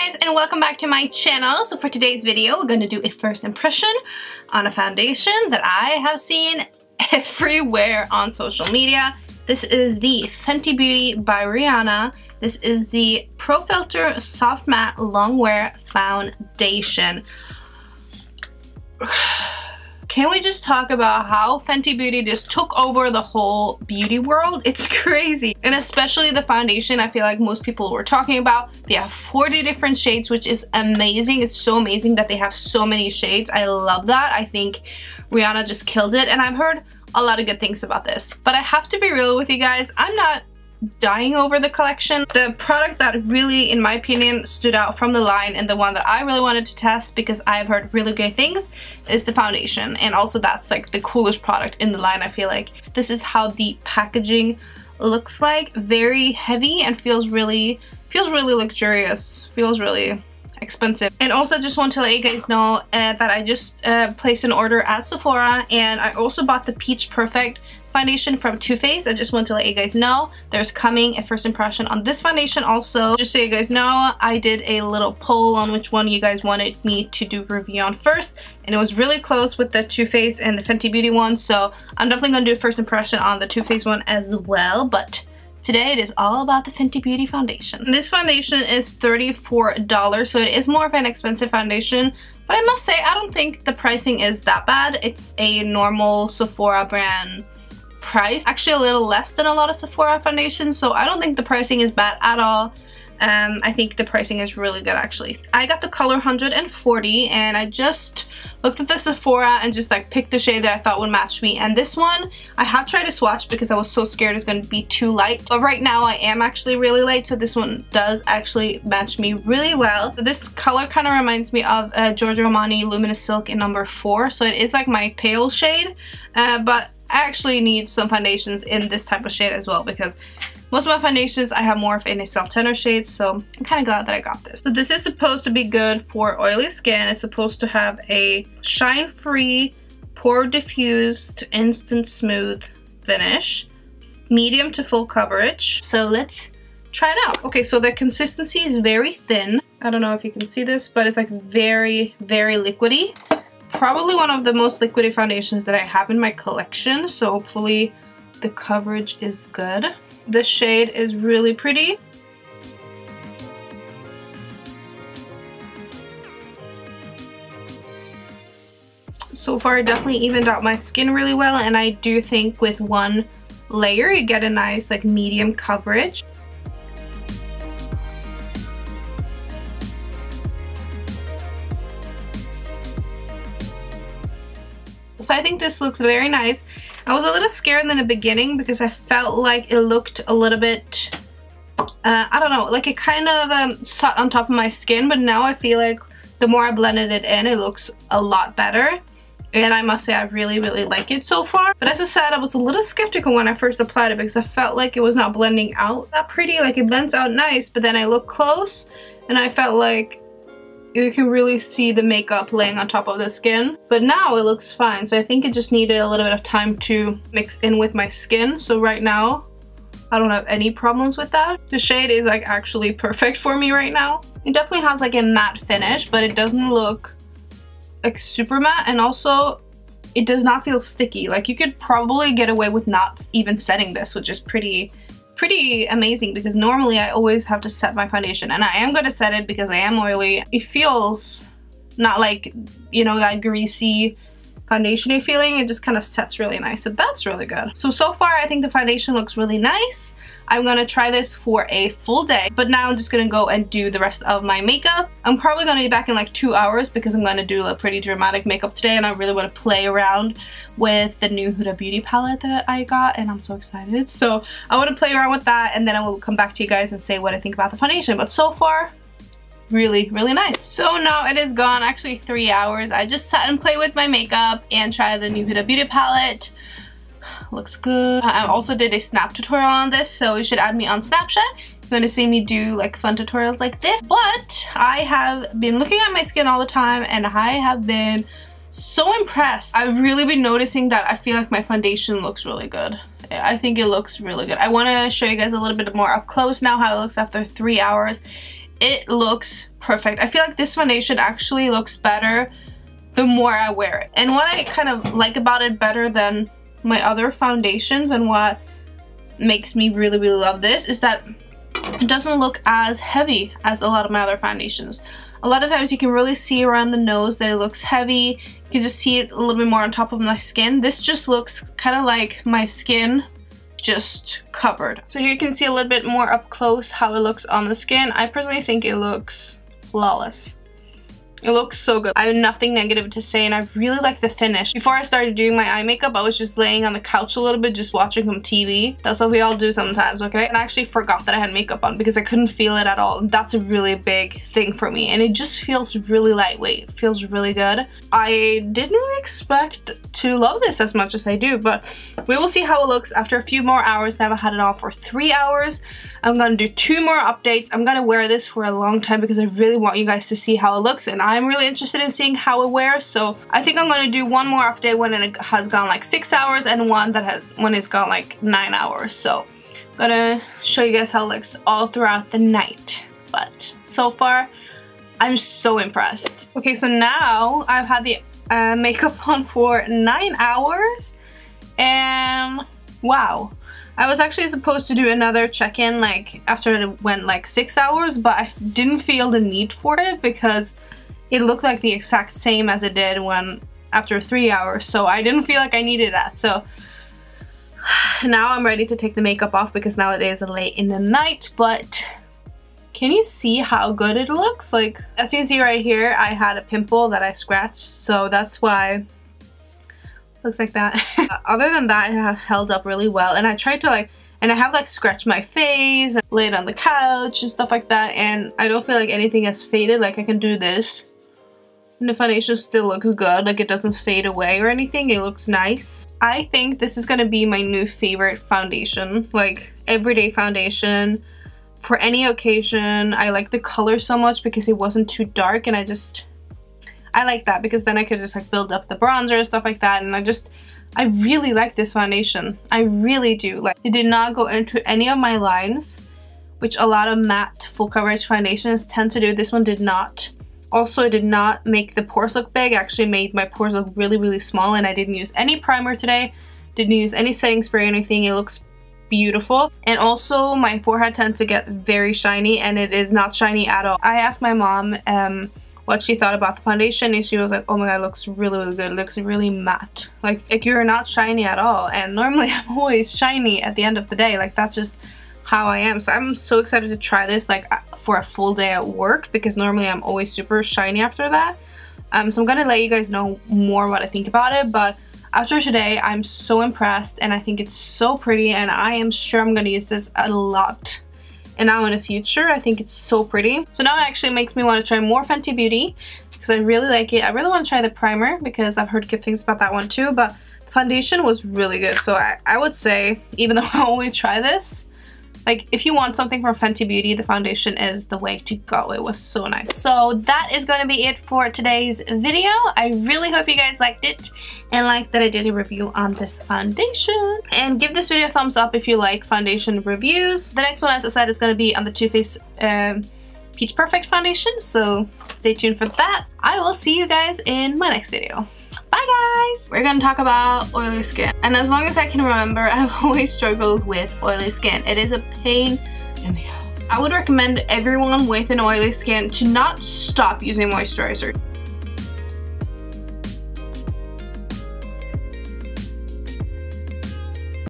guys, and welcome back to my channel. So for today's video, we're going to do a first impression on a foundation that I have seen everywhere on social media. This is the Fenty Beauty by Rihanna. This is the Pro Filter Soft Matte Long Wear Foundation. Can we just talk about how Fenty Beauty just took over the whole beauty world? It's crazy. And especially the foundation, I feel like most people were talking about. They have 40 different shades, which is amazing. It's so amazing that they have so many shades. I love that. I think Rihanna just killed it, and I've heard a lot of good things about this. But I have to be real with you guys, I'm not dying over the collection. The product that really, in my opinion, stood out from the line and the one that I really wanted to test because I've heard really great things is the foundation, and also that's like the coolest product in the line. I feel like this is how the packaging looks like. Very heavy and feels really luxurious, feels really expensive. And also just want to let you guys know that I just placed an order at Sephora, and I also bought the Peach Perfect foundation from Too Faced. I just want to let you guys know there's coming a first impression on this foundation also. Just so you guys know, I did a little poll on which one you guys wanted me to do a review on first, and it was really close with the Too Faced and the Fenty Beauty one, so I'm definitely gonna do a first impression on the Too Faced one as well. But today it is all about the Fenty Beauty foundation. This foundation is $34, so it is more of an expensive foundation, but I must say I don't think the pricing is that bad. It's a normal Sephora brand price, actually a little less than a lot of Sephora foundations, so I don't think the pricing is bad at all. I think the pricing is really good actually. I got the color 140, and I just looked at the Sephora and just like picked the shade that I thought would match me, and this one I have tried to swatch because I was so scared it's going to be too light, but right now I am actually really light, so this one does actually match me really well. So this color kind of reminds me of Giorgio Armani Luminous Silk in number 4, so it is like my pale shade, but I actually need some foundations in this type of shade as well because most of my foundations I have more of in a self-tanner shade, so I'm kind of glad that I got this. So this is supposed to be good for oily skin. It's supposed to have a shine-free, pore diffused, instant smooth finish, medium to full coverage. So let's try it out. Okay, so the consistency is very thin. I don't know if you can see this, but it's like very, very liquidy. Probably one of the most liquidy foundations that I have in my collection, so hopefully the coverage is good. The shade is really pretty. So far it definitely evened out my skin really well, and I do think with one layer you get a nice like medium coverage. So I think this looks very nice. I was a little scared in the beginning because I felt like it looked a little bit, I don't know, like it kind of sat on top of my skin, but now I feel like the more I blended it in, it looks a lot better. And I must say I really, really like it so far. But as I said, I was a little skeptical when I first applied it because I felt like it was not blending out that pretty. Like it blends out nice, but then I looked close and I felt like you can really see the makeup laying on top of the skin, but now it looks fine. So I think it just needed a little bit of time to mix in with my skin. So right now I don't have any problems with that. The shade is like actually perfect for me right now. It definitely has like a matte finish, but it doesn't look like super matte, and also it does not feel sticky. Like you could probably get away with not even setting this, which is pretty amazing because normally I always have to set my foundation, and I am going to set it because I am oily. It feels not like, you know, that greasy foundation-y feeling. It just kind of sets really nice, so that's really good. So far I think the foundation looks really nice. I'm gonna try this for a full day, but now I'm just gonna go and do the rest of my makeup. I'm probably gonna be back in like 2 hours because I'm gonna do a pretty dramatic makeup today, and I really want to play around with the new Huda Beauty palette that I got, and I'm so excited. So I want to play around with that, and then I will come back to you guys and say what I think about the foundation. But so far, really, really nice. So now it is gone actually 3 hours. I just sat and played with my makeup and tried the new Huda Beauty palette. Looks good. I also did a snap tutorial on this, so you should add me on Snapchat if you want to see me do like fun tutorials like this. But I have been looking at my skin all the time, and I have been so impressed. I've really been noticing that I feel like my foundation looks really good. I think it looks really good. I want to show you guys a little bit more up close now how it looks after 3 hours. It looks perfect. I feel like this foundation actually looks better the more I wear it. And what I kind of like about it better than my other foundations and what makes me really, really love this is that it doesn't look as heavy as a lot of my other foundations. A lot of times you can really see around the nose that it looks heavy. You can just see it a little bit more on top of my skin. This just looks kind of like my skin just covered. So here you can see a little bit more up close how it looks on the skin. I personally think it looks flawless. It looks so good. I have nothing negative to say, and I really like the finish. Before I started doing my eye makeup, I was just laying on the couch a little bit, just watching some TV. That's what we all do sometimes, okay? And I actually forgot that I had makeup on because I couldn't feel it at all. That's a really big thing for me, and it just feels really lightweight. It feels really good. I didn't really expect to love this as much as I do, but we will see how it looks after a few more hours. Now I've had it on for 3 hours. I'm gonna do 2 more updates. I'm gonna wear this for a long time because I really want you guys to see how it looks, and I'm really interested in seeing how it wears. So I think I'm gonna do 1 more update when it has gone like 6 hours and one that has when it's gone like 9 hours. So I'm gonna show you guys how it looks all throughout the night. But so far, I'm so impressed. Okay, so now I've had the makeup on for 9 hours, and wow. I was actually supposed to do another check-in like after it went like 6 hours, but I didn't feel the need for it because it looked like the exact same as it did when after 3 hours, so I didn't feel like I needed that. So now I'm ready to take the makeup off because now it is late in the night. But can you see how good it looks? Like, as you can see right here, I had a pimple that I scratched, so that's why looks like that. Other than that, it has held up really well, and I tried to like, and I have like scratched my face and laid on the couch and stuff like that, and I don't feel like anything has faded. Like, I can do this and the foundation still looks good. Like, it doesn't fade away or anything. It looks nice. I think this is gonna be my new favorite foundation, like everyday foundation for any occasion. I like the color so much because it wasn't too dark, and I like that because then I could just like build up the bronzer and stuff like that, and I really like this foundation. I really do. Like, it did not go into any of my lines, which a lot of matte full coverage foundations tend to do. This one did not. Also, it did not make the pores look big. It actually made my pores look really, really small, and I didn't use any primer today. Didn't use any setting spray or anything. It looks beautiful. And also, my forehead tends to get very shiny, and it is not shiny at all. I asked my mom what she thought about the foundation, and she was like, oh my god, it looks really, really good. It looks really matte. Like you're not shiny at all. And normally I'm always shiny at the end of the day. Like, that's just how I am. So I'm so excited to try this like for a full day at work, because normally I'm always super shiny after that. So I'm gonna let you guys know more what I think about it, but after today, I'm so impressed, and I think it's so pretty, and I am sure I'm gonna use this a lot. And now in the future, I think it's so pretty. So now it actually makes me want to try more Fenty Beauty because I really like it. I really want to try the primer because I've heard good things about that one too, but the foundation was really good. So I would say, even though I only try this, like, if you want something from Fenty Beauty, the foundation is the way to go. It was so nice. So that is going to be it for today's video. I really hope you guys liked it and liked that I did a review on this foundation. And give this video a thumbs up if you like foundation reviews. The next one, as I said, is going to be on the Too Faced Peach Perfect foundation. So stay tuned for that. I will see you guys in my next video. Bye guys! We're gonna talk about oily skin. And as long as I can remember, I've always struggled with oily skin. It is a pain in the ass. I would recommend everyone with an oily skin to not stop using moisturizer.